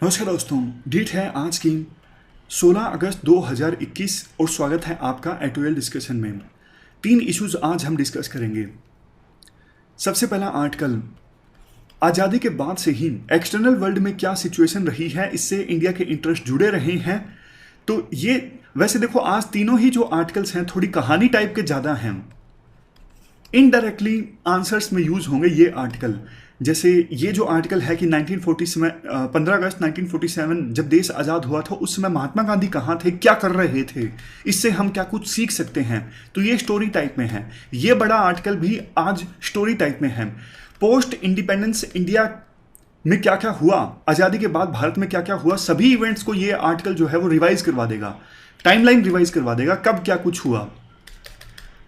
नमस्कार दोस्तों। डेट है आज की 16 अगस्त 2021 और स्वागत है आपका एटोएल डिस्कशन में। 3 इश्यूज आज हम डिस्कस करेंगे। सबसे पहला आर्टिकल, आज़ादी के बाद से ही एक्सटर्नल वर्ल्ड में क्या सिचुएशन रही है, इससे इंडिया के इंटरेस्ट जुड़े रहे हैं। तो ये वैसे देखो, आज तीनों ही जो आर्टिकल्स हैं थोड़ी कहानी टाइप के ज़्यादा हैं, इनडायरेक्टली आंसर्स में यूज होंगे ये आर्टिकल। जैसे ये जो आर्टिकल है कि 15 अगस्त 1947 जब देश आज़ाद हुआ था, उस समय महात्मा गांधी कहाँ थे, क्या कर रहे थे, इससे हम क्या कुछ सीख सकते हैं, तो ये स्टोरी टाइप में है। ये बड़ा आर्टिकल भी आज स्टोरी टाइप में है। पोस्ट इंडिपेंडेंस इंडिया में क्या क्या हुआ, आज़ादी के बाद भारत में क्या क्या हुआ, सभी इवेंट्स को ये आर्टिकल जो है वो रिवाइज करवा देगा, टाइमलाइन रिवाइज करवा देगा, कब क्या कुछ हुआ।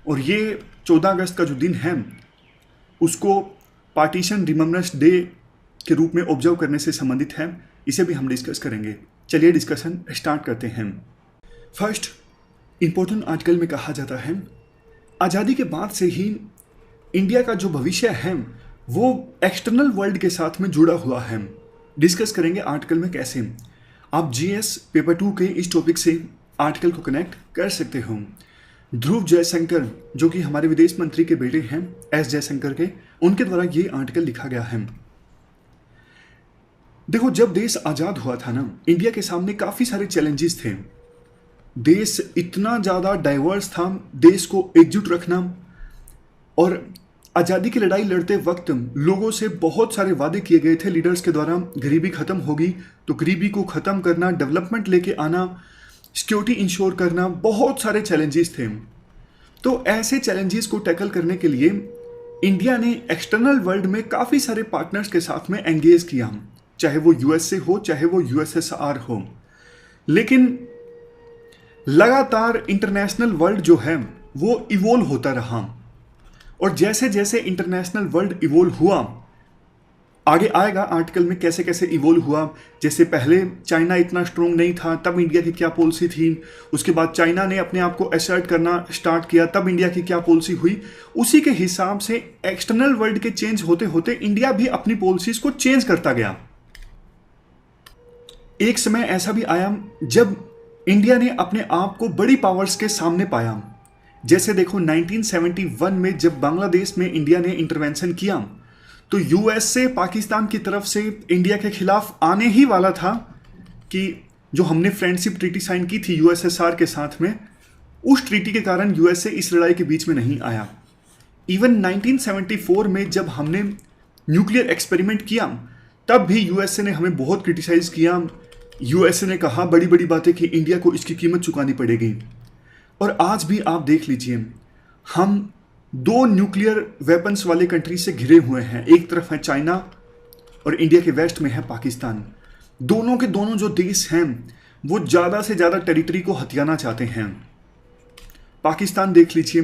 और ये 14 अगस्त का जो दिन है उसको पार्टीशन रिमेम्बरेंस डे के रूप में ऑब्जर्व करने से संबंधित है, इसे भी हम डिस्कस करेंगे। चलिए डिस्कशन स्टार्ट करते हैं। फर्स्ट इंपॉर्टेंट आर्टिकल में कहा जाता है, आज़ादी के बाद से ही इंडिया का जो भविष्य है वो एक्सटर्नल वर्ल्ड के साथ में जुड़ा हुआ है। डिस्कस करेंगे आर्टिकल में कैसे। आप जीएस पेपर 2 के इस टॉपिक से आर्टिकल को कनेक्ट कर सकते हो। ध्रुव जयशंकर जो कि हमारे विदेश मंत्री के बेटे हैं, एस जयशंकर के, उनके द्वारा ये आर्टिकल लिखा गया है। देखो, जब देश आजाद हुआ था ना, इंडिया के सामने काफी सारे चैलेंजेस थे। देश इतना ज्यादा डाइवर्स था, देश को एकजुट रखना, और आजादी की लड़ाई लड़ते वक्त लोगों से बहुत सारे वादे किए गए थे लीडर्स के द्वारा। गरीबी खत्म होगी तो गरीबी को खत्म करना, डेवलपमेंट लेके आना, सिक्योरिटी इंश्योर करना, बहुत सारे चैलेंजेस थे। तो ऐसे चैलेंजेस को टैकल करने के लिए इंडिया ने एक्सटर्नल वर्ल्ड में काफ़ी सारे पार्टनर्स के साथ में एंगेज किया, चाहे वो यूएसए हो, चाहे वो यूएसएसआर हो। लेकिन लगातार इंटरनेशनल वर्ल्ड जो है वो इवोल्व होता रहा, और जैसे जैसे इंटरनेशनल वर्ल्ड इवोल्व हुआ, आगे आएगा आर्टिकल में कैसे कैसे इवोल्व हुआ। जैसे पहले चाइना इतना स्ट्रोंग नहीं था, तब इंडिया की क्या पॉलिसी थी। उसके बाद चाइना ने अपने आप को असर्ट करना स्टार्ट किया, तब इंडिया की क्या पॉलिसी हुई। उसी के हिसाब से एक्सटर्नल वर्ल्ड के चेंज होते होते इंडिया भी अपनी पॉलिसीज को चेंज करता गया। एक समय ऐसा भी आया जब इंडिया ने अपने आप को बड़ी पावर्स के सामने पाया। जैसे देखो, 1971 में जब बांग्लादेश में इंडिया ने इंटरवेंशन किया, तो यूएसए पाकिस्तान की तरफ से इंडिया के खिलाफ आने ही वाला था कि जो हमने फ्रेंडशिप ट्रीटी साइन की थी यूएसएसआर के साथ में, उस ट्रीटी के कारण यूएसए इस लड़ाई के बीच में नहीं आया। इवन 1974 में जब हमने न्यूक्लियर एक्सपेरिमेंट किया, तब भी यूएसए ने हमें बहुत क्रिटिसाइज किया। यूएसए ने कहा बड़ी बड़ी बातें कि इंडिया को इसकी कीमत चुकानी पड़ेगी। और आज भी आप देख लीजिए, हम 2 न्यूक्लियर वेपन्स वाले कंट्री से घिरे हुए हैं। एक तरफ है चाइना और इंडिया के वेस्ट में है पाकिस्तान। दोनों के दोनों जो देश हैं वो ज़्यादा से ज़्यादा टेरिटरी को हथियाना चाहते हैं। पाकिस्तान देख लीजिए,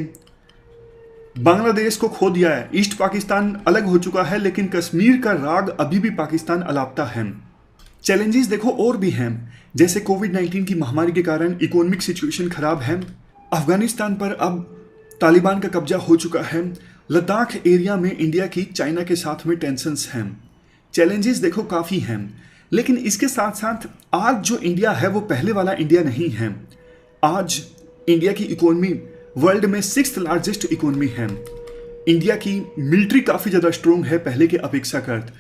बांग्लादेश को खो दिया है, ईस्ट पाकिस्तान अलग हो चुका है, लेकिन कश्मीर का राग अभी भी पाकिस्तान अलापता है। चैलेंजेस देखो और भी हैं, जैसे कोविड-19 की महामारी के कारण इकोनॉमिक सिचुएशन खराब है। अफगानिस्तान पर अब तालिबान का कब्जा हो चुका है। लद्दाख एरिया में इंडिया की चाइना के साथ में टेंशन्स हैं। चैलेंजेस देखो काफ़ी हैं, लेकिन इसके साथ साथ आज जो इंडिया है वो पहले वाला इंडिया नहीं है। आज इंडिया की इकोनॉमी वर्ल्ड में 6th लार्जेस्ट इकोनॉमी है। इंडिया की मिलिट्री काफ़ी ज़्यादा स्ट्रोंग है पहले के अपेक्षाकृत।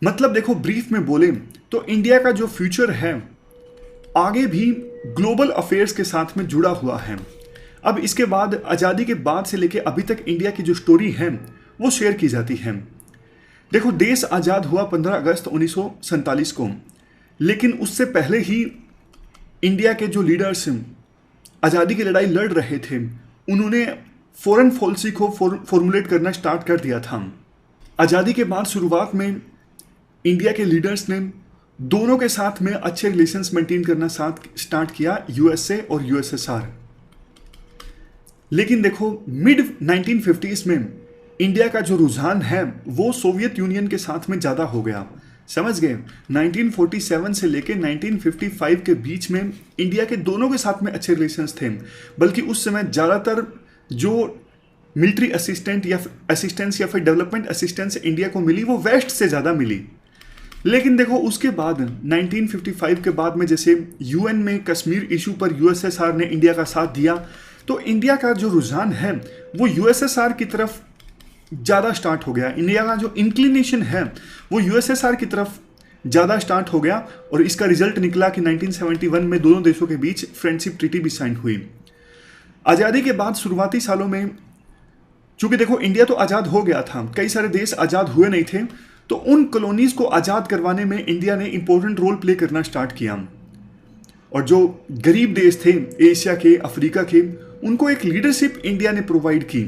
मतलब देखो, ब्रीफ में बोले तो इंडिया का जो फ्यूचर है आगे भी ग्लोबल अफेयर्स के साथ में जुड़ा हुआ है। अब इसके बाद आज़ादी के बाद से लेके अभी तक इंडिया की जो स्टोरी है वो शेयर की जाती है। देखो, देश आज़ाद हुआ 15 अगस्त 1947 को, लेकिन उससे पहले ही इंडिया के जो लीडर्स आज़ादी की लड़ाई लड़ रहे थे, उन्होंने फॉरेन पॉलिसी को फॉर्मुलेट करना स्टार्ट कर दिया था। आज़ादी के बाद शुरुआत में इंडिया के लीडर्स ने दोनों के साथ में अच्छे रिलेशंस मेंटेन करना स्टार्ट किया, यूएसए और यूएसएसआर। लेकिन देखो, मिड 1950s में इंडिया का जो रुझान है वो सोवियत यूनियन के साथ में ज़्यादा हो गया। समझ गए, 1947 से लेके 1955 के बीच में इंडिया के दोनों के साथ में अच्छे रिलेशंस थे। बल्कि उस समय ज़्यादातर जो मिलिट्री असिस्टेंस या फिर डेवलपमेंट असिस्टेंस इंडिया को मिली वो वेस्ट से ज़्यादा मिली। लेकिन देखो उसके बाद 1955 के बाद में जैसे यूएन में कश्मीर इशू पर यूएसएसआर ने इंडिया का साथ दिया, तो इंडिया का जो रुझान है वो यूएसएसआर की तरफ ज़्यादा स्टार्ट हो गया। इंडिया का जो इंक्लिनेशन है वो यूएसएसआर की तरफ ज़्यादा स्टार्ट हो गया, और इसका रिजल्ट निकला कि 1971 में दोनों देशों के बीच फ्रेंडशिप ट्रीटी भी साइन हुई। आज़ादी के बाद शुरुआती सालों में चूंकि देखो इंडिया तो आज़ाद हो गया था, कई सारे देश आज़ाद हुए नहीं थे, तो उन कॉलोनीज को आज़ाद करवाने में इंडिया ने इंपॉर्टेंट रोल प्ले करना स्टार्ट किया। और जो गरीब देश थे एशिया के, अफ्रीका के, उनको एक लीडरशिप इंडिया ने प्रोवाइड की।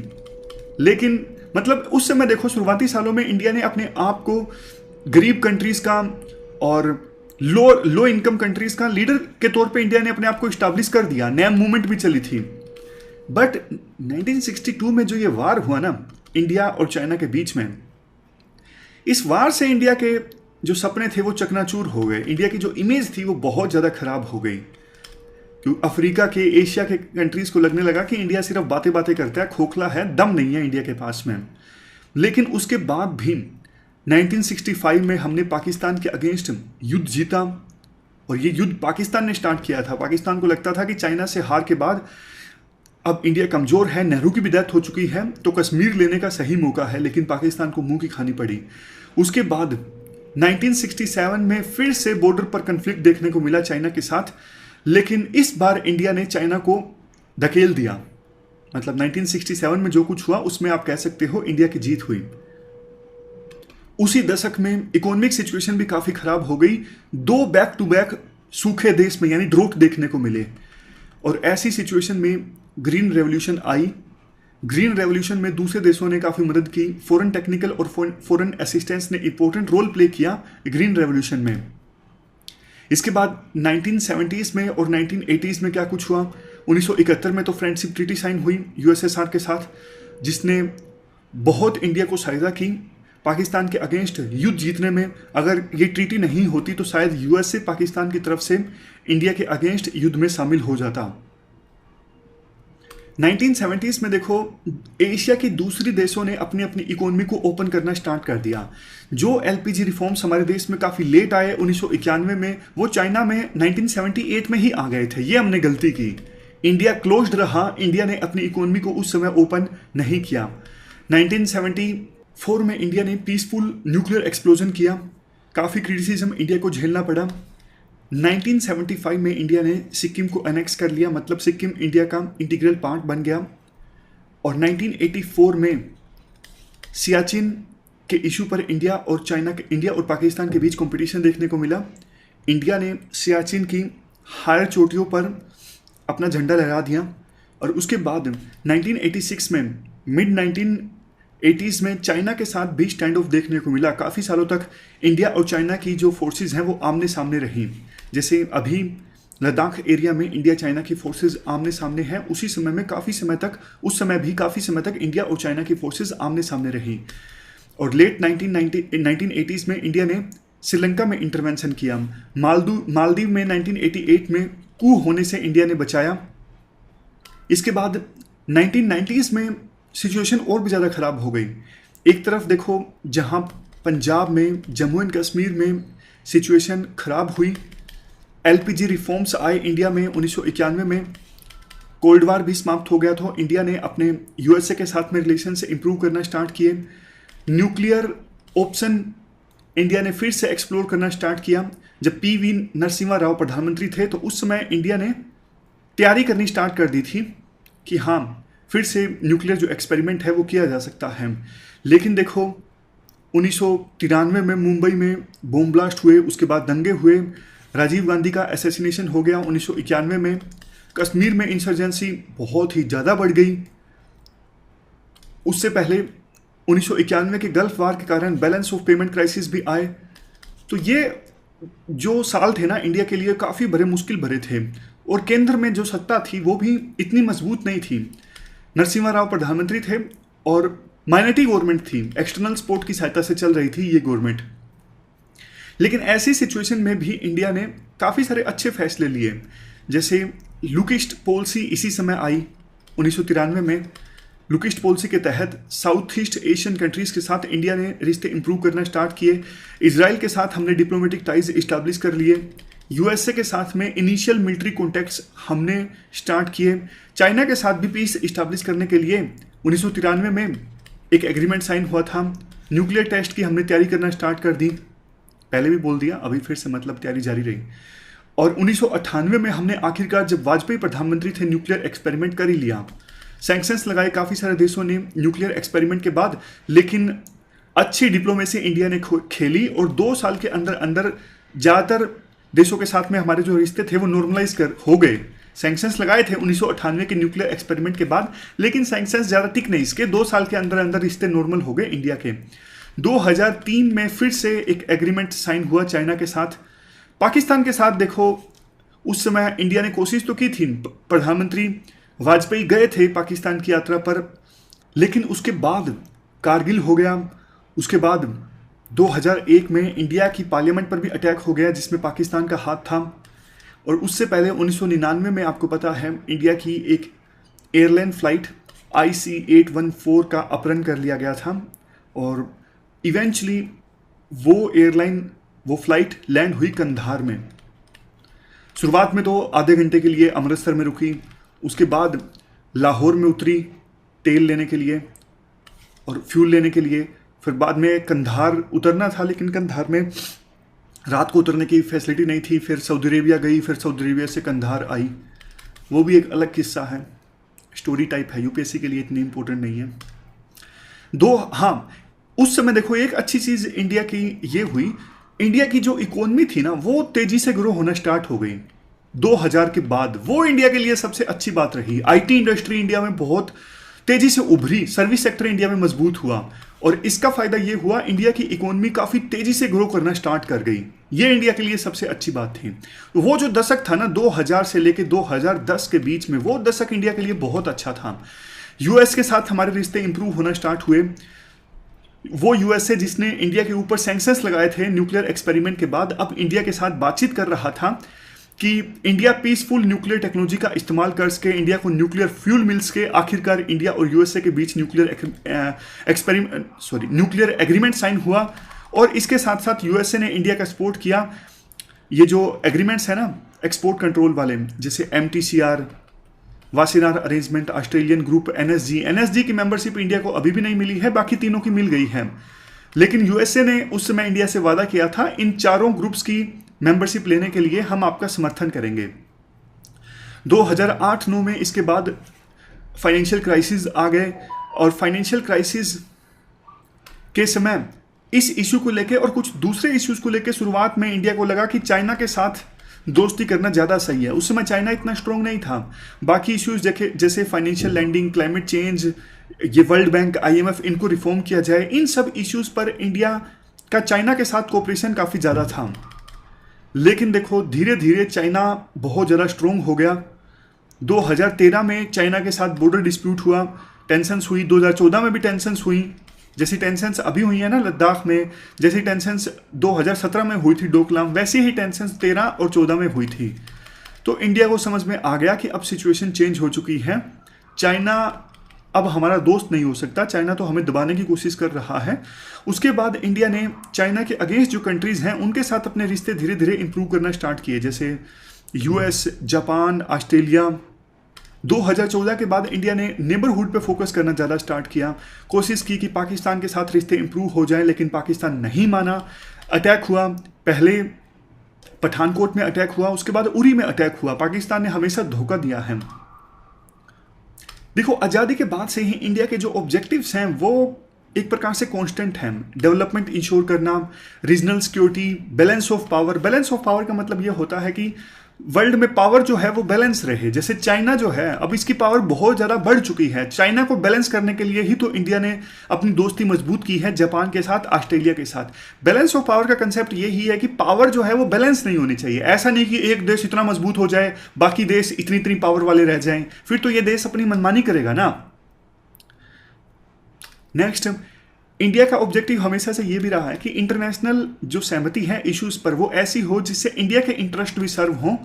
लेकिन मतलब उस समय देखो शुरुआती सालों में इंडिया ने अपने आप को गरीब कंट्रीज का और लो इनकम कंट्रीज का लीडर के तौर पे इंडिया ने अपने आप को इस्टेब्लिश कर दिया, नैम मूवमेंट भी चली थी। बट 1962 में जो ये वार हुआ ना इंडिया और चाइना के बीच में, इस वार से इंडिया के जो सपने थे वो चकनाचूर हो गए। इंडिया की जो इमेज थी वो बहुत ज़्यादा खराब हो गई, क्योंकि अफ्रीका के, एशिया के कंट्रीज को लगने लगा कि इंडिया सिर्फ बातें बातें करता है, खोखला है, दम नहीं है इंडिया के पास में। लेकिन उसके बाद भी 1965 में हमने पाकिस्तान के अगेंस्ट युद्ध जीता, और ये युद्ध पाकिस्तान ने स्टार्ट किया था। पाकिस्तान को लगता था कि चाइना से हार के बाद अब इंडिया कमज़ोर है, नेहरू की भी डेथ हो चुकी है, तो कश्मीर लेने का सही मौका है, लेकिन पाकिस्तान को मुंह की खानी पड़ी। उसके बाद 1967 में फिर से बॉर्डर पर कन्फ्लिक्ट देखने को मिला चाइना के साथ, लेकिन इस बार इंडिया ने चाइना को धकेल दिया। मतलब 1967 में जो कुछ हुआ उसमें आप कह सकते हो इंडिया की जीत हुई। उसी दशक में इकोनॉमिक सिचुएशन भी काफ़ी खराब हो गई, 2 बैक टू बैक सूखे देश में यानी ड्रोट देखने को मिले, और ऐसी सिचुएशन में ग्रीन रेवोल्यूशन आई। ग्रीन रेवोल्यूशन में दूसरे देशों ने काफ़ी मदद की, फॉरेन टेक्निकल और फॉरेन असिस्टेंस ने इंपॉर्टेंट रोल प्ले किया ग्रीन रेवोल्यूशन में। इसके बाद 1970s में और 1980s में क्या कुछ हुआ, 1971 में तो फ्रेंडशिप ट्रीटी साइन हुई यूएसएसआर के साथ, जिसने बहुत इंडिया को सहायता की पाकिस्तान के अगेंस्ट युद्ध जीतने में। अगर ये ट्रीटी नहीं होती तो शायद यूएस से पाकिस्तान की तरफ से इंडिया के अगेंस्ट युद्ध में शामिल हो जाता। 1970s में देखो एशिया के दूसरे देशों ने अपनी अपनी इकोनॉमी को ओपन करना स्टार्ट कर दिया। जो एलपीजी रिफॉर्म्स हमारे देश में काफ़ी लेट आए 1991 में, वो चाइना में 1978 में ही आ गए थे। ये हमने गलती की, इंडिया क्लोज्ड रहा, इंडिया ने अपनी इकोनॉमी को उस समय ओपन नहीं किया। 1974 में इंडिया ने पीसफुल न्यूक्लियर एक्सप्लोजन किया, काफ़ी क्रिटिसिज्म इंडिया को झेलना पड़ा। 1975 में इंडिया ने सिक्किम को अनेक्स कर लिया, मतलब सिक्किम इंडिया का इंटीग्रल पार्ट बन गया। और 1984 में सियाचिन के इशू पर इंडिया और पाकिस्तान के बीच कंपटीशन देखने को मिला। इंडिया ने सियाचिन की हायर चोटियों पर अपना झंडा लहरा दिया, और उसके बाद 1986 में मिड 1980s में चाइना के साथ भी स्टैंड ऑफ देखने को मिला। काफ़ी सालों तक इंडिया और चाइना की जो फोर्सेज हैं वो आमने सामने रही। जैसे अभी लद्दाख एरिया में इंडिया चाइना की फोर्सेज आमने सामने हैं, उसी समय में काफ़ी समय तक इंडिया और चाइना की फोर्सेज आमने सामने रही। और लेट 1980s में इंडिया ने श्रीलंका में इंटरवेंशन किया। मालदीव में 1988 में कू होने से इंडिया ने बचाया। इसके बाद 1990s में सिचुएशन और भी ज़्यादा ख़राब हो गई। एक तरफ देखो जहाँ पंजाब में, जम्मू एंड कश्मीर में सिचुएशन ख़राब हुई, एलपीजी रिफॉर्म्स आए इंडिया में 1991 में, कोल्ड वार भी समाप्त हो गया था, इंडिया ने अपने यूएसए के साथ में रिलेशन से इम्प्रूव करना स्टार्ट किए। न्यूक्लियर ऑप्शन इंडिया ने फिर से एक्सप्लोर करना स्टार्ट किया। जब पीवी नरसिम्हा राव प्रधानमंत्री थे तो उस समय इंडिया ने तैयारी करनी स्टार्ट कर दी थी कि हाँ फिर से न्यूक्लियर जो एक्सपेरिमेंट है वो किया जा सकता है। लेकिन देखो 1993 में मुंबई में बॉम्ब ब्लास्ट हुए, उसके बाद दंगे हुए, राजीव गांधी का असैसिनेशन हो गया 1991 में, कश्मीर में इंसर्जेंसी बहुत ही ज़्यादा बढ़ गई। उससे पहले 1991 के गल्फ वार के कारण बैलेंस ऑफ पेमेंट क्राइसिस भी आए। तो ये जो साल थे ना इंडिया के लिए काफ़ी बड़े मुश्किल भरे थे, और केंद्र में जो सत्ता थी वो भी इतनी मजबूत नहीं थी। नरसिम्हा राव प्रधानमंत्री थे और माइनॉरिटी गवर्नमेंट थी, एक्सटर्नल सपोर्ट की सहायता से चल रही थी ये गवर्नमेंट। लेकिन ऐसी सिचुएशन में भी इंडिया ने काफ़ी सारे अच्छे फैसले लिए, जैसे लुक ईस्ट पॉलिसी इसी समय आई 1993 में। लुकिस्ट पॉलिसी के तहत साउथ ईस्ट एशियन कंट्रीज के साथ इंडिया ने रिश्ते इंप्रूव करना स्टार्ट किए। इजराइल के साथ हमने डिप्लोमेटिक टाइज इस्टेब्लिश कर लिए। यूएसए के साथ में इनिशियल मिलिट्री कॉन्टैक्ट्स हमने स्टार्ट किए। चाइना के साथ भी पीस इस्टेब्लिश करने के लिए 1993 में एक एग्रीमेंट साइन हुआ था। न्यूक्लियर टेस्ट की हमने तैयारी करना स्टार्ट कर दी, पहले भी बोल दिया, अभी फिर से मतलब तैयारी जारी रही। और 1998 में हमने आखिरकार जब वाजपेयी प्रधानमंत्री थे न्यूक्लियर एक्सपेरिमेंट कर ही लिया। सैंक्शंस लगाए काफ़ी सारे देशों ने न्यूक्लियर एक्सपेरिमेंट के बाद, लेकिन अच्छी डिप्लोमेसी इंडिया ने खेली और 2 साल के अंदर अंदर ज़्यादातर देशों के साथ में हमारे जो रिश्ते थे वो नॉर्मलाइज हो गए। सैंक्शंस लगाए थे 1998 के न्यूक्लियर एक्सपेरिमेंट के बाद, लेकिन सैंक्शंस ज़्यादा टिक नहीं, इसके 2 साल के अंदर अंदर रिश्ते नॉर्मल हो गए इंडिया के। 2003 में फिर से एक एग्रीमेंट साइन हुआ चाइना के साथ। पाकिस्तान के साथ देखो, उस समय इंडिया ने कोशिश तो की थी, प्रधानमंत्री वाजपेयी गए थे पाकिस्तान की यात्रा पर, लेकिन उसके बाद कारगिल हो गया। उसके बाद 2001 में इंडिया की पार्लियामेंट पर भी अटैक हो गया जिसमें पाकिस्तान का हाथ था। और उससे पहले 1999 में आपको पता है इंडिया की एक एयरलाइन फ्लाइट IC-814 का अपहरण कर लिया गया था और इवेंचुअली वो फ्लाइट लैंड हुई कंधार में। शुरुआत में तो आधे घंटे के लिए अमृतसर में रुकी, उसके बाद लाहौर में उतरी तेल लेने के लिए और फ्यूल लेने के लिए, फिर बाद में कंधार उतरना था, लेकिन कंधार में रात को उतरने की फैसिलिटी नहीं थी। फिर सऊदी अरेबिया गई, फिर सऊदी अरेबिया से कंधार आई। वो भी एक अलग किस्सा है, स्टोरी टाइप है, यूपीएससी के लिए इतनी इंपॉर्टेंट नहीं है। उस समय देखो एक अच्छी चीज़ इंडिया की ये हुई, इंडिया की जो इकोनॉमी थी ना वो तेजी से ग्रो होना स्टार्ट हो गई 2000 के बाद। वो इंडिया के लिए सबसे अच्छी बात रही। आईटी इंडस्ट्री इंडिया में बहुत तेजी से उभरी, सर्विस सेक्टर इंडिया में मजबूत हुआ और इसका फायदा ये हुआ इंडिया की इकोनॉमी काफी तेजी से ग्रो करना स्टार्ट कर गई। ये इंडिया के लिए सबसे अच्छी बात थी। वो जो दशक था ना 2000 से लेके 2010 के बीच में, वो दशक इंडिया के लिए बहुत अच्छा था। यूएस के साथ हमारे रिश्ते इंप्रूव होना स्टार्ट हुए। वो यूएसए जिसने इंडिया के ऊपर सैंक्शंस लगाए थे न्यूक्लियर एक्सपेरिमेंट के बाद, अब इंडिया के साथ बातचीत कर रहा था कि इंडिया पीसफुल न्यूक्लियर टेक्नोलॉजी का इस्तेमाल करके इंडिया को न्यूक्लियर फ्यूल मिल सके। आखिरकार इंडिया और यूएसए के बीच न्यूक्लियर एग्रीमेंट साइन हुआ और इसके साथ साथ यूएसए ने इंडिया का सपोर्ट किया। ये जो एग्रीमेंट्स है ना एक्सपोर्ट कंट्रोल वाले, जैसे MTCR, Wassenaar arrangement, Australian group, NSG की मेंबरशिप इंडिया को अभी भी नहीं मिली है, बाकी तीनों की मिल गई है। लेकिन यूएसए ने उस समय इंडिया से वादा किया था इन चारों ग्रुप्स की मेंबरशिप लेने के लिए हम आपका समर्थन करेंगे। 2008-9 में इसके बाद फाइनेंशियल क्राइसिस आ गए और फाइनेंशियल क्राइसिस के समय इस इशू को लेके और कुछ दूसरे इश्यूज को लेके शुरुआत में इंडिया को लगा कि चाइना के साथ दोस्ती करना ज़्यादा सही है। उस समय चाइना इतना स्ट्रॉन्ग नहीं था। बाकी इश्यूज जैसे फाइनेंशियल लैंडिंग, क्लाइमेट चेंज, ये वर्ल्ड बैंक, IMF, इनको रिफॉर्म किया जाए, इन सब इश्यूज पर इंडिया का चाइना के साथ कोऑपरेशन काफ़ी ज़्यादा था। लेकिन देखो धीरे धीरे चाइना बहुत ज़्यादा स्ट्रॉन्ग हो गया। 2013 में चाइना के साथ बॉर्डर डिस्प्यूट हुआ, टेंशन्स हुई। 2014 में भी टेंशन्स हुई, जैसी टेंशन्स अभी हुई है ना लद्दाख में, जैसी टेंशन्स 2017 में हुई थी डोकलाम, वैसी ही टेंशन्स 13 और 14 में हुई थी। तो इंडिया को समझ में आ गया कि अब सिचुएशन चेंज हो चुकी है, चाइना अब हमारा दोस्त नहीं हो सकता, चाइना तो हमें दबाने की कोशिश कर रहा है। उसके बाद इंडिया ने चाइना के अगेंस्ट जो कंट्रीज़ हैं उनके साथ अपने रिश्ते धीरे धीरे इंप्रूव करना स्टार्ट किए, जैसे US, जापान, ऑस्ट्रेलिया। 2014 के बाद इंडिया ने नेबरहुड पे फोकस करना ज़्यादा स्टार्ट किया, कोशिश की कि पाकिस्तान के साथ रिश्ते इंप्रूव हो जाएं, लेकिन पाकिस्तान नहीं माना। अटैक हुआ, पहले पठानकोट में अटैक हुआ, उसके बाद उरी में अटैक हुआ। पाकिस्तान ने हमेशा धोखा दिया है। देखो आज़ादी के बाद से ही इंडिया के जो ऑब्जेक्टिव्स हैं वो एक प्रकार से कांस्टेंट हैं। डेवलपमेंट इंश्योर करना, regional security, balance of power. Balance of power का मतलब ये होता है कि वर्ल्ड में पावर जो है वो बैलेंस रहे। जैसे चाइना जो है अब इसकी पावर बहुत ज़्यादा बढ़ चुकी है, चाइना को बैलेंस करने के लिए ही तो इंडिया ने अपनी दोस्ती मजबूत की है जापान के साथ, ऑस्ट्रेलिया के साथ। बैलेंस ऑफ पावर का कंसेप्ट यही है कि पावर जो है वो बैलेंस नहीं होनी चाहिए। ऐसा नहीं कि एक देश इतना मजबूत हो जाए बाकी देश इतनी इतनी पावर वाले रह जाएं, फिर तो ये देश अपनी मनमानी करेगा ना। नेक्स्ट, इंडिया का ऑब्जेक्टिव हमेशा से ये भी रहा है कि इंटरनेशनल जो सहमति है इश्यूज पर वो ऐसी हो जिससे इंडिया के इंटरेस्ट भी सर्व हों।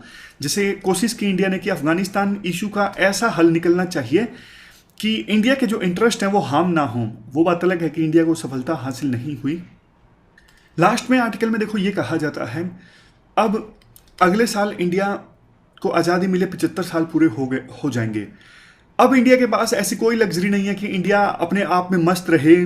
जैसे कोशिश की इंडिया ने कि अफगानिस्तान इशू का ऐसा हल निकलना चाहिए कि इंडिया के जो इंटरेस्ट हैं वो हार्म ना हो। वो बात अलग है कि इंडिया को सफलता हासिल नहीं हुई। लास्ट में आर्टिकल में देखो ये कहा जाता है, अब अगले साल इंडिया को आज़ादी मिले 75 साल पूरे हो जाएंगे। अब इंडिया के पास ऐसी कोई लग्जरी नहीं है कि इंडिया अपने आप में मस्त रहे,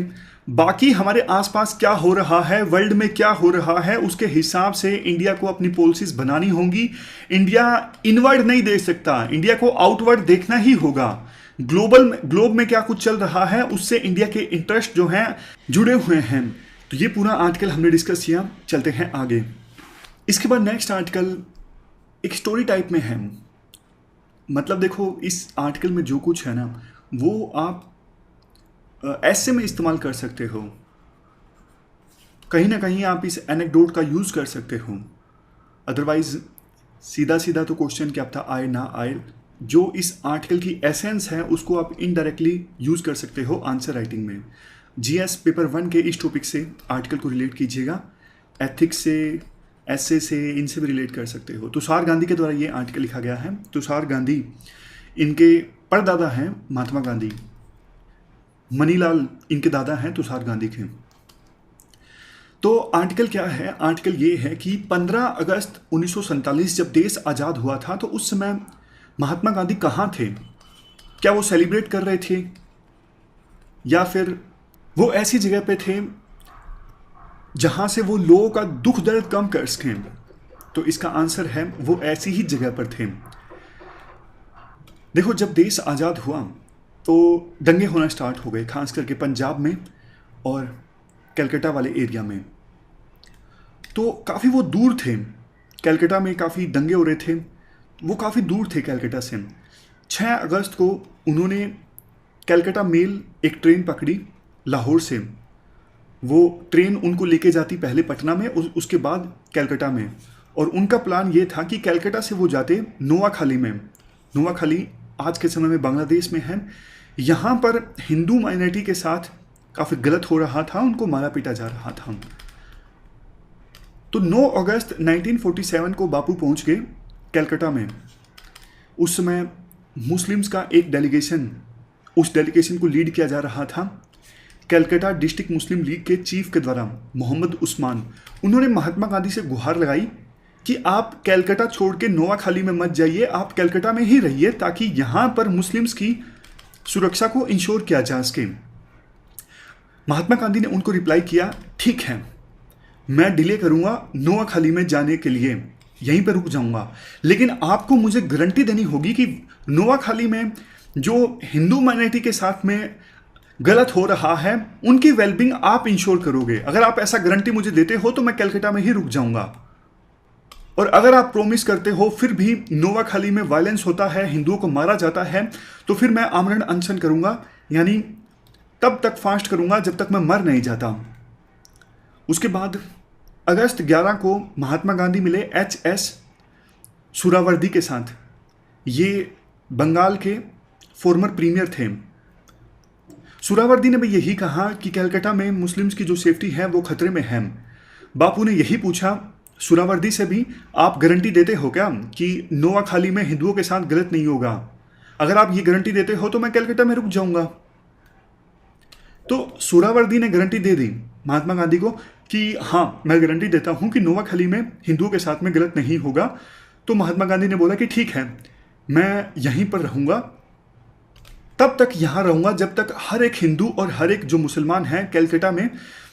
बाकी हमारे आसपास क्या हो रहा है, वर्ल्ड में क्या हो रहा है, उसके हिसाब से इंडिया को अपनी पॉलिसीज बनानी होंगी। इंडिया इनवर्ड नहीं देख सकता, इंडिया को आउटवर्ड देखना ही होगा। ग्लोब में क्या कुछ चल रहा है उससे इंडिया के इंटरेस्ट जो हैं जुड़े हुए हैं। तो ये पूरा आर्टिकल हमने डिस्कस किया। चलते हैं आगे। इसके बाद नेक्स्ट आर्टिकल एक स्टोरी टाइप में है। मतलब देखो इस आर्टिकल में जो कुछ है ना वो आप ऐसे में इस्तेमाल कर सकते हो, कहीं ना कहीं आप इस एनेक्डोट का यूज़ कर सकते हो। अदरवाइज सीधा सीधा तो क्वेश्चन क्या पता आए ना आए। जो इस आर्टिकल की एसेंस है उसको आप इनडायरेक्टली यूज़ कर सकते हो आंसर राइटिंग में। जीएस पेपर 1 के इस टॉपिक से आर्टिकल को रिलेट कीजिएगा, एथिक्स से, ऐसे से, इनसे भी रिलेट कर सकते हो। तुषार गांधी के द्वारा ये आर्टिकल लिखा गया है। तुषार गांधी इनके परदादा हैं महात्मा गांधी, मनीलाल इनके दादा हैं तुषार गांधी के। तो आर्टिकल क्या है? आर्टिकल ये है कि 15 अगस्त 1947 जब देश आज़ाद हुआ था तो उस समय महात्मा गांधी कहाँ थे? क्या वो सेलिब्रेट कर रहे थे या फिर वो ऐसी जगह पे थे जहां से वो लोगों का दुख दर्द कम कर सकें? तो इसका आंसर है वो ऐसी ही जगह पर थे। देखो जब देश आज़ाद हुआ तो दंगे होना स्टार्ट हो गए, खास करके पंजाब में और कलकत्ता वाले एरिया में। तो काफ़ी वो दूर थे, कलकत्ता में काफ़ी दंगे हो रहे थे, वो काफ़ी दूर थे कलकत्ता से। 6 अगस्त को उन्होंने कलकत्ता मेल एक ट्रेन पकड़ी लाहौर से। वो ट्रेन उनको लेके जाती पहले पटना में, उसके बाद कलकत्ता में। और उनका प्लान ये था कि कलकत्ता से वो जाते नोआखाली में। नोआखाली आज के समय में बांग्लादेश में है। यहाँ पर हिंदू माइनॉरिटी के साथ काफ़ी गलत हो रहा था, उनको मारा पीटा जा रहा था। तो 9 अगस्त 1947 को बापू पहुँच गए कलकत्ता में। उस समय मुस्लिम्स का एक डेलीगेशन, उस डेलीगेशन को लीड किया जा रहा था कलकत्ता डिस्ट्रिक्ट मुस्लिम लीग के चीफ के द्वारा, मोहम्मद उस्मान। उन्होंने महात्मा गांधी से गुहार लगाई कि आप कलकत्ता छोड़ के नोआखाली में मत जाइए, आप कलकत्ता में ही रहिए ताकि यहाँ पर मुस्लिम्स की सुरक्षा को इंश्योर किया जा सके। महात्मा गांधी ने उनको रिप्लाई किया, ठीक है मैं डिले करूँगा नोआखाली में जाने के लिए, यहीं पर रुक जाऊँगा, लेकिन आपको मुझे गारंटी देनी होगी कि नोआखाली में जो हिंदू माइनॉरिटी के साथ में गलत हो रहा है उनकी वेलबींग आप इंश्योर करोगे। अगर आप ऐसा गारंटी मुझे देते हो तो मैं कलकत्ता में ही रुक जाऊँगा। और अगर आप प्रॉमिस करते हो फिर भी नोआखाली में वायलेंस होता है, हिंदुओं को मारा जाता है, तो फिर मैं आमरण अनशन करूँगा, यानी तब तक फास्ट करूँगा जब तक मैं मर नहीं जाता। उसके बाद अगस्त 11 को महात्मा गांधी मिले HS सुहरावर्दी के साथ। ये बंगाल के फॉर्मर प्रीमियर थे। सुहरावर्दी ने भी यही कहा कि कलकत्ता में मुस्लिम्स की जो सेफ्टी है वो खतरे में है। बापू ने यही पूछा सुहरावर्दी से भी, आप गारंटी देते हो क्या कि नोआखाली में हिंदुओं के साथ गलत नहीं होगा? अगर आप ये गारंटी देते हो तो मैं कलकत्ता में रुक जाऊंगा। तो सुहरावर्दी ने गारंटी दे दी महात्मा गांधी को कि हाँ मैं गारंटी देता हूँ कि नोआखाली में हिंदुओं के साथ में गलत नहीं होगा। तो महात्मा गांधी ने बोला कि ठीक है मैं यहीं पर रहूँगा, तब तक यहाँ रहूँगा जब तक हर एक हिंदू और हर एक जो मुसलमान है कलकत्ता में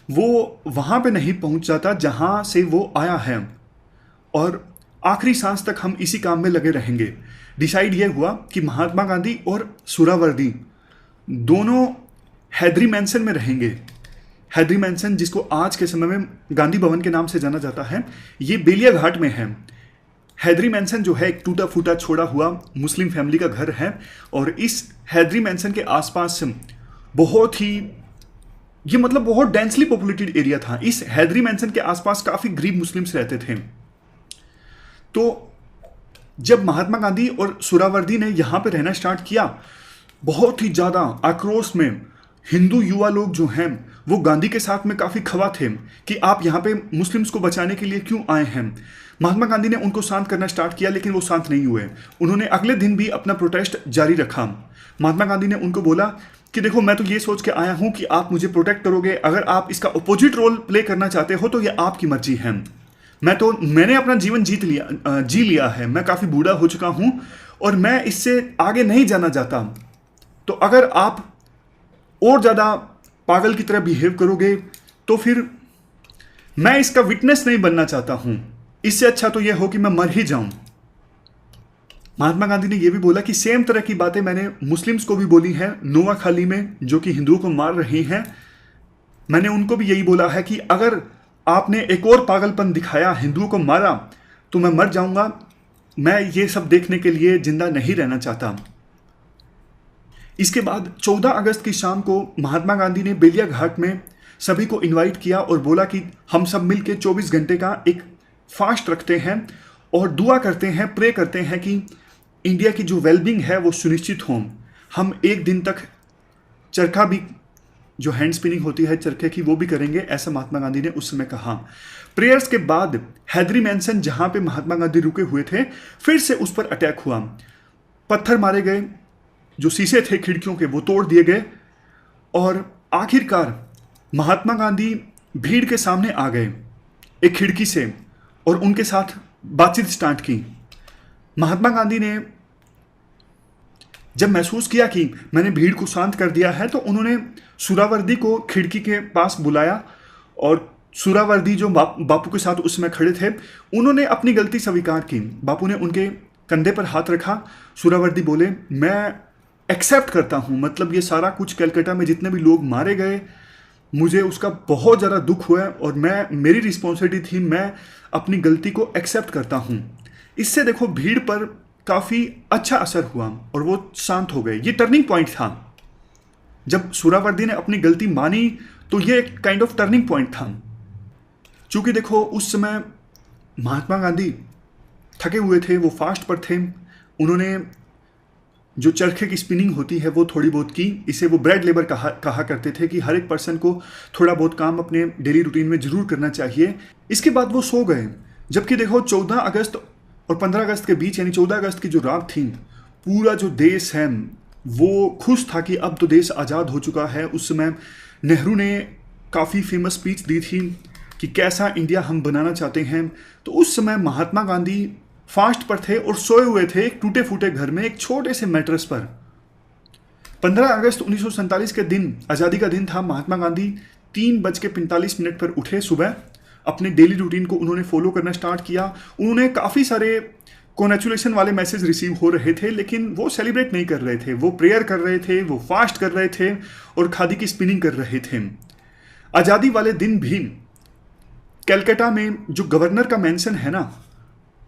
वो वहाँ पे नहीं पहुँच जाता जहाँ से वो आया है, और आखिरी सांस तक हम इसी काम में लगे रहेंगे। डिसाइड ये हुआ कि महात्मा गांधी और सुहरावर्दी दोनों हैदरी मैंसन में रहेंगे। हैदरी मैंसन जिसको आज के समय में गांधी भवन के नाम से जाना जाता है, ये बेलिया घाट में है। हैदरी मैंसन जो है एक टूटा फूटा छोड़ा हुआ मुस्लिम फैमिली का घर है, और इस हैदरी मैंसन के आसपास बहुत ही ये मतलब बहुत डेंसली पॉपुलेटेड एरिया था। इस हैदरी मैंसन के आसपास काफ़ी गरीब मुस्लिम्स रहते थे। तो जब महात्मा गांधी और सुहरावर्दी ने यहाँ पे रहना स्टार्ट किया, बहुत ही ज़्यादा आक्रोश में हिंदू युवा लोग जो हैं वो गांधी के साथ में काफ़ी खफा थे कि आप यहाँ पे मुस्लिम्स को बचाने के लिए क्यों आए हैं। महात्मा गांधी ने उनको शांत करना स्टार्ट किया, लेकिन वो शांत नहीं हुए। उन्होंने अगले दिन भी अपना प्रोटेस्ट जारी रखा। महात्मा गांधी ने उनको बोला कि देखो, मैं तो ये सोच के आया हूँ कि आप मुझे प्रोटेक्ट करोगे, अगर आप इसका अपोजिट रोल प्ले करना चाहते हो तो ये आपकी मर्जी है। मैंने अपना जीवन जी लिया है, मैं काफ़ी बूढ़ा हो चुका हूँ और मैं इससे आगे नहीं जाना चाहता। तो अगर आप और ज़्यादा पागल की तरह बिहेव करोगे तो फिर मैं इसका विटनेस नहीं बनना चाहता हूं। इससे अच्छा तो यह हो कि मैं मर ही जाऊं। महात्मा गांधी ने यह भी बोला कि सेम तरह की बातें मैंने मुस्लिम्स को भी बोली हैं नोआखाली में, जो कि हिंदुओं को मार रहे हैं। मैंने उनको भी यही बोला है कि अगर आपने एक और पागलपन दिखाया, हिंदुओं को मारा, तो मैं मर जाऊंगा। मैं ये सब देखने के लिए जिंदा नहीं रहना चाहता। इसके बाद 14 अगस्त की शाम को महात्मा गांधी ने बेलिया घाट में सभी को इनवाइट किया और बोला कि हम सब मिलकर 24 घंटे का एक फास्ट रखते हैं और दुआ करते हैं, प्रे करते हैं कि इंडिया की जो वेलबींग है वो सुनिश्चित हो। हम एक दिन तक चरखा भी, जो हैंड स्पिनिंग होती है चरखे की, वो भी करेंगे, ऐसा महात्मा गांधी ने उस समय कहा। प्रेयर्स के बाद हैदरी मैंसन, जहां पे महात्मा गांधी रुके हुए थे, फिर से उस पर अटैक हुआ। पत्थर मारे गए, जो शीशे थे खिड़कियों के वो तोड़ दिए गए और आखिरकार महात्मा गांधी भीड़ के सामने आ गए एक खिड़की से और उनके साथ बातचीत स्टार्ट की। महात्मा गांधी ने जब महसूस किया कि मैंने भीड़ को शांत कर दिया है, तो उन्होंने सुहरावर्दी को खिड़की के पास बुलाया और सुहरावर्दी जो बापू के साथ उसमें खड़े थे, उन्होंने अपनी गलती स्वीकार की। बापू ने उनके कंधे पर हाथ रखा। सुहरावर्दी बोले, मैं एक्सेप्ट करता हूँ, मतलब ये सारा कुछ कलकत्ता में जितने भी लोग मारे गए, मुझे उसका बहुत ज़्यादा दुख हुआ और मेरी रिस्पॉन्सिबिलिटी थी, मैं अपनी गलती को एक्सेप्ट करता हूँ। इससे देखो भीड़ पर काफ़ी अच्छा असर हुआ और वो शांत हो गए। ये टर्निंग पॉइंट था। जब सुहरावर्दी ने अपनी गलती मानी तो ये एक काइंड ऑफ टर्निंग पॉइंट था। चूँकि देखो उस समय महात्मा गांधी थके हुए थे, वो फास्ट पर थे। उन्होंने जो चरखे की स्पिनिंग होती है वो थोड़ी बहुत की। इसे वो ब्रेड लेबर कहा करते थे कि हर एक पर्सन को थोड़ा बहुत काम अपने डेली रूटीन में ज़रूर करना चाहिए। इसके बाद वो सो गए। जबकि देखो 14 अगस्त और 15 अगस्त के बीच, यानी 14 अगस्त की जो रात थी, पूरा जो देश है वो खुश था कि अब तो देश आज़ाद हो चुका है। उस समय नेहरू ने काफ़ी फेमस स्पीच दी थी कि कैसा इंडिया हम बनाना चाहते हैं। तो उस समय महात्मा गांधी फास्ट पर थे और सोए हुए थे एक टूटे फूटे घर में, एक छोटे से मैट्रेस पर। 15 अगस्त 1947 के दिन, आज़ादी का दिन था। महात्मा गांधी 3:45 पर उठे सुबह। अपने डेली रूटीन को उन्होंने फॉलो करना स्टार्ट किया। उन्होंने काफ़ी सारे कॉन्ग्रेचुलेशन वाले मैसेज रिसीव हो रहे थे, लेकिन वो सेलिब्रेट नहीं कर रहे थे। वो प्रेयर कर रहे थे, वो फास्ट कर रहे थे और खादी की स्पिनिंग कर रहे थे। आज़ादी वाले दिन भी कलकत्ता में जो गवर्नर का मैंसन है ना,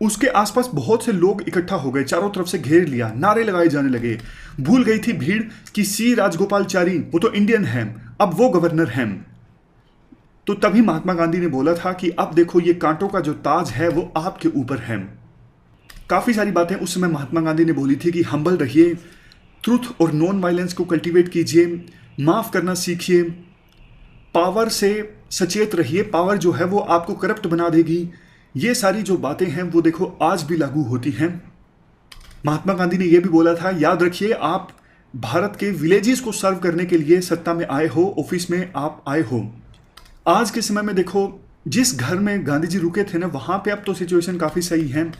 उसके आसपास बहुत से लोग इकट्ठा हो गए, चारों तरफ से घेर लिया, नारे लगाए जाने लगे। भूल गई थी भीड़ कि सी राजगोपालचारी, वो तो इंडियन हैं, अब वो गवर्नर हैं। तो तभी महात्मा गांधी ने बोला था कि अब देखो ये कांटों का जो ताज है वो आपके ऊपर है। काफ़ी सारी बातें उस समय महात्मा गांधी ने बोली थी कि हम्बल रहिए, ट्रुथ और नॉन वायलेंस को कल्टीवेट कीजिए, माफ़ करना सीखिए, पावर से सचेत रहिए, पावर जो है वो आपको करप्ट बना देगी। ये सारी जो बातें हैं वो देखो आज भी लागू होती हैं। महात्मा गांधी ने यह भी बोला था, याद रखिए आप भारत के विलेजेस को सर्व करने के लिए सत्ता में आए हो, ऑफिस में आप आए हो। आज के समय में देखो जिस घर में गांधी जी रुके थे ना, वहाँ पे अब तो सिचुएशन काफ़ी सही है।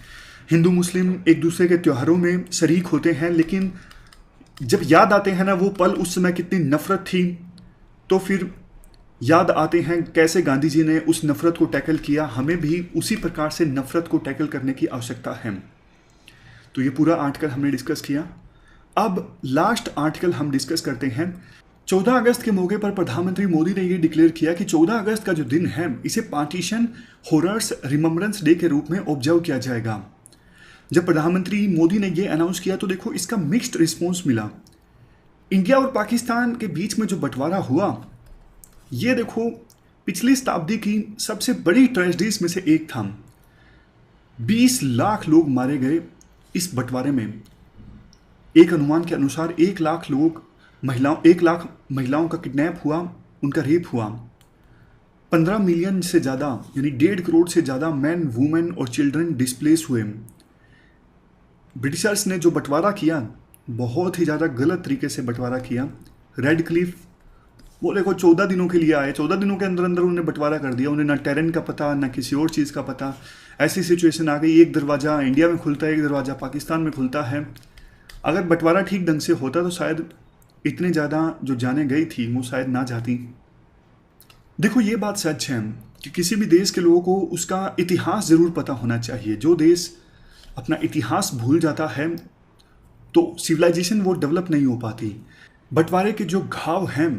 हिंदू मुस्लिम एक दूसरे के त्योहारों में शरीक होते हैं, लेकिन जब याद आते हैं ना वो पल, उस समय कितनी नफरत थी, तो फिर याद आते हैं कैसे गांधी जी ने उस नफ़रत को टैकल किया। हमें भी उसी प्रकार से नफ़रत को टैकल करने की आवश्यकता है। तो ये पूरा आर्टिकल हमने डिस्कस किया। अब लास्ट आर्टिकल हम डिस्कस करते हैं। 14 अगस्त के मौके पर प्रधानमंत्री मोदी ने ये डिक्लेयर किया कि 14 अगस्त का जो दिन है इसे पार्टीशन हॉरर्स रिमेम्बरेंस डे के रूप में ऑब्जर्व किया जाएगा। जब प्रधानमंत्री मोदी ने ये अनाउंस किया तो देखो इसका मिक्स्ड रिस्पॉन्स मिला। इंडिया और पाकिस्तान के बीच में जो बंटवारा हुआ, ये देखो पिछली शताब्दी की सबसे बड़ी ट्रेजेडीज में से एक था। 20 लाख लोग मारे गए इस बंटवारे में। एक अनुमान के अनुसार 1 लाख लोग 1 लाख महिलाओं का किडनैप हुआ, उनका रेप हुआ। 15 मिलियन से ज़्यादा यानी 1.5 करोड़ से ज़्यादा मैन, वुमेन और चिल्ड्रन डिस्प्लेस हुए। ब्रिटिशर्स ने जो बंटवारा किया, बहुत ही ज़्यादा गलत तरीके से बंटवारा किया। रेड क्लिफ वो देखो 14 दिनों के लिए आए, 14 दिनों के अंदर अंदर उन्हें बंटवारा कर दिया। उन्हें ना टेरेन का पता, ना किसी और चीज़ का पता। ऐसी सिचुएशन आ गई, एक दरवाज़ा इंडिया में खुलता है, एक दरवाज़ा पाकिस्तान में खुलता है। अगर बंटवारा ठीक ढंग से होता तो शायद इतने ज़्यादा जो जाने गई थी वो शायद ना जाती। देखो ये बात सच है कि किसी भी देश के लोगों को उसका इतिहास ज़रूर पता होना चाहिए। जो देश अपना इतिहास भूल जाता है तो सिविलाइजेशन वो डेवलप नहीं हो पाती। बंटवारे के जो घाव हैं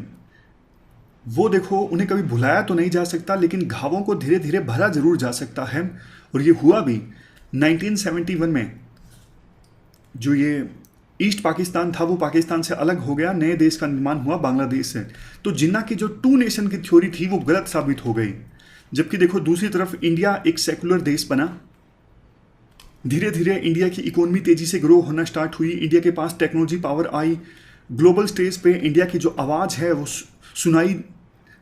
वो देखो, उन्हें कभी भुलाया तो नहीं जा सकता, लेकिन घावों को धीरे धीरे भरा जरूर जा सकता है। और ये हुआ भी 1971 में। जो ये ईस्ट पाकिस्तान था वो पाकिस्तान से अलग हो गया, नए देश का निर्माण हुआ बांग्लादेश से। तो जिन्ना की जो 2 नेशन की थ्योरी थी वो गलत साबित हो गई। जबकि देखो दूसरी तरफ इंडिया एक सेकुलर देश बना। धीरे धीरे इंडिया की इकोनॉमी तेजी से ग्रो होना स्टार्ट हुई। इंडिया के पास टेक्नोलॉजी पावर आई। ग्लोबल स्टेज पे इंडिया की जो आवाज़ है वो सुनाई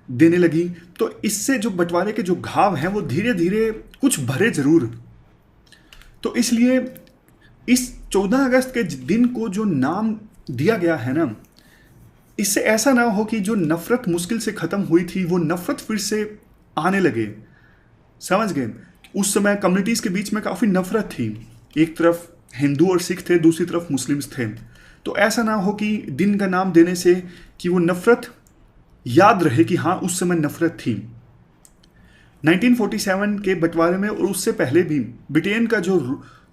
देने लगी। तो इससे जो बंटवारे के जो घाव हैं वो धीरे धीरे कुछ भरे जरूर। तो इसलिए इस 14 अगस्त के दिन को जो नाम दिया गया है ना, इससे ऐसा ना हो कि जो नफरत मुश्किल से ख़त्म हुई थी वो नफरत फिर से आने लगे। समझ गए? उस समय कम्युनिटीज़ के बीच में काफ़ी नफरत थी। एक तरफ हिंदू और सिख थे, दूसरी तरफ मुस्लिम्स थे। तो ऐसा ना हो कि दिन का नाम देने से कि वो नफरत याद रहे कि हाँ उस समय नफरत थी। 1947 के बंटवारे में और उससे पहले भी ब्रिटेन का जो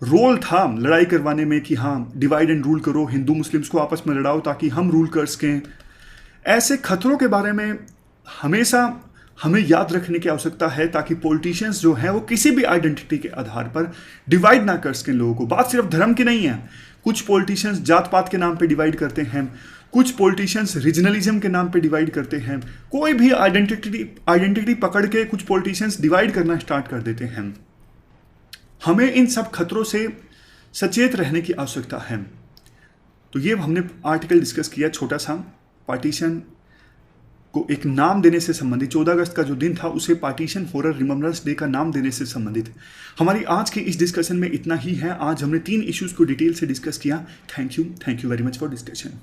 रोल था लड़ाई करवाने में कि हाँ डिवाइड एंड रूल करो, हिंदू मुस्लिम्स को आपस में लड़ाओ ताकि हम रूल कर सकें। ऐसे खतरों के बारे में हमेशा हमें याद रखने की आवश्यकता है ताकि पॉलिटिशियंस जो हैं वो किसी भी आइडेंटिटी के आधार पर डिवाइड ना कर सकें लोगों को। बात सिर्फ धर्म की नहीं है। कुछ पॉलिटिशियंस जात पात के नाम पे डिवाइड करते हैं, कुछ पॉलिटिशियंस रीजनलिज्म के नाम पे डिवाइड करते हैं। कोई भी आइडेंटिटी पकड़ के कुछ पॉलिटिशियंस डिवाइड करना स्टार्ट कर देते हैं। हमें इन सब खतरों से सचेत रहने की आवश्यकता है। तो ये हमने आर्टिकल डिस्कस किया छोटा सा, पार्टीशन को एक नाम देने से संबंधित। 14 अगस्त का जो दिन था उसे पार्टीशन हॉरर रिमेम्बरेंस डे का नाम देने से संबंधित। हमारी आज की इस डिस्कशन में इतना ही है। आज हमने 3 इश्यूज को डिटेल से डिस्कस किया। Thank you very much for discussion.